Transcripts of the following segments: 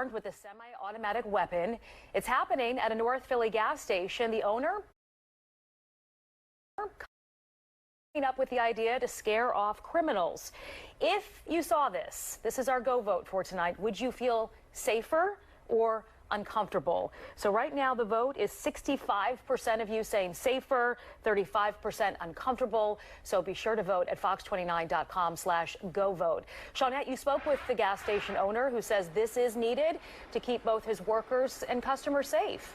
armed with a semi-automatic weapon. It's happening at a North Philly gas station. The owner coming up with the idea to scare off criminals. If you saw this is our go vote for tonight. Would you feel safer or uncomfortable? So right now the vote is 65% of you saying safer, 35% uncomfortable. So be sure to vote at fox29.com/go-vote. Shawnette, you spoke with the gas station owner who says this is needed to keep both his workers and customers safe.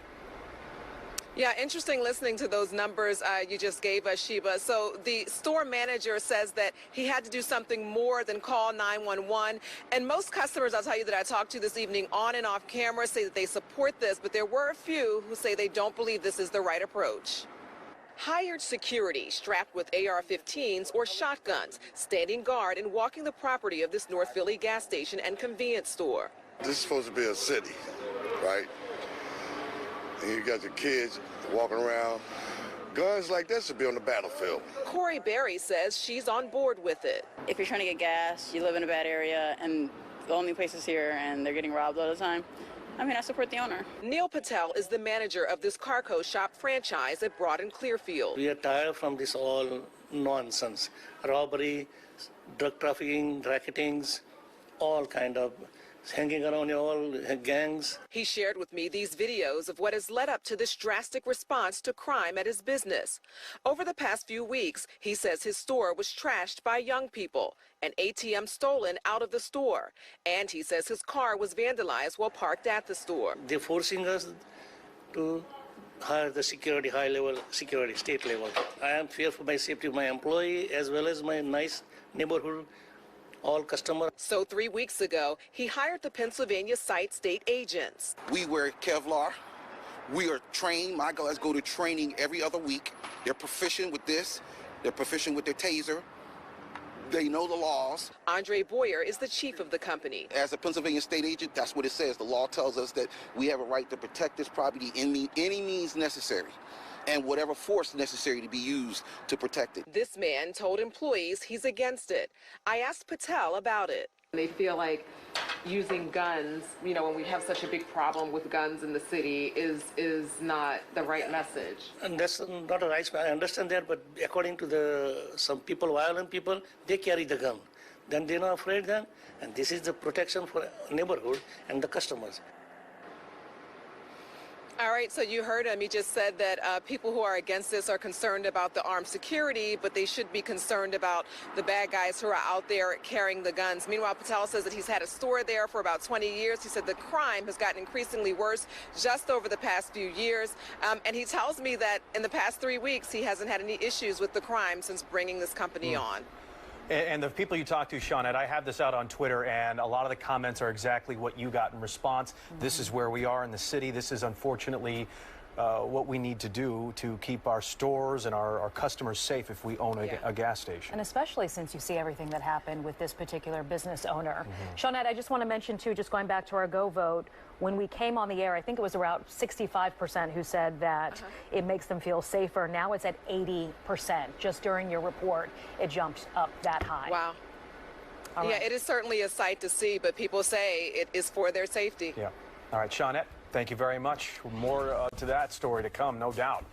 Yeah, interesting listening to those numbers you just gave us, Sheba. So the store manager says that he had to do something more than call 911. And most customers, I'll tell you, that I talked to this evening on and off camera say that they support this, but there were a few who say they don't believe this is the right approach. Hired security strapped with AR-15s or shotguns, standing guard and walking the property of this North Philly gas station and convenience store. This is supposed to be a city, right? And you got the kids walking around. Guns like this should be on the battlefield. Corey Berry says she's on board with it. If you're trying to get gas, you live in a bad area, and the only place is here, and they're getting robbed all the time, I mean, I support the owner. Neil Patel is the manager of this Carco shop franchise at Broad and Clearfield. We are tired from this all nonsense. Robbery, drug trafficking, racketings, all kind of hanging around all gangs. He shared with me these videos of what has led up to this drastic response to crime at his business. Over the past few weeks, he says his store was trashed by young people, an ATM stolen out of the store, and he says his car was vandalized while parked at the store. They're forcing us to hire the security, high-level security, state level. I am fear for my safety of my employee as well as my nice neighborhood, all customers. So 3 weeks ago, he hired the Pennsylvania site state agents. We wear Kevlar. We are trained. My guys go to training every other week. They're proficient with this. They're proficient with their taser. They know the laws. Andre Boyer is the chief of the company. As a Pennsylvania state agent, that's what it says. The law tells us that we have a right to protect this property in any means necessary, and whatever force necessary to be used to protect it. This man told employees he's against it. I asked Patel about it. They feel like using guns, you know, when we have such a big problem with guns in the city, is not the right message. And that's not a right. I understand that, but according to some people, violent people, they carry the gun. Then they're not afraid then, and this is the protection for neighborhood and the customers. All right, so you heard him. He just said that people who are against this are concerned about the armed security, but they should be concerned about the bad guys who are out there carrying the guns. Meanwhile, Patel says that he's had a store there for about 20 years. He said the crime has gotten increasingly worse just over the past few years. And he tells me that in the past 3 weeks, he hasn't had any issues with the crime since bringing this company on. And the people you talk to, Shawnette, I have this out on Twitter, and a lot of the comments are exactly what you got in response. This is where we are in the city. This is unfortunately what we need to do to keep our stores and our customers safe if we own a gas station. And especially since you see everything that happened with this particular business owner. Shawnette, I just want to mention, too, just going back to our go vote, when we came on the air, I think it was around 65% who said that it makes them feel safer. Now it's at 80%. Just during your report, it jumped up that high. Wow. All right. Yeah, it is certainly a sight to see, but people say it is for their safety. Yeah. All right, Shawnette, thank you very much. More to that story to come, no doubt.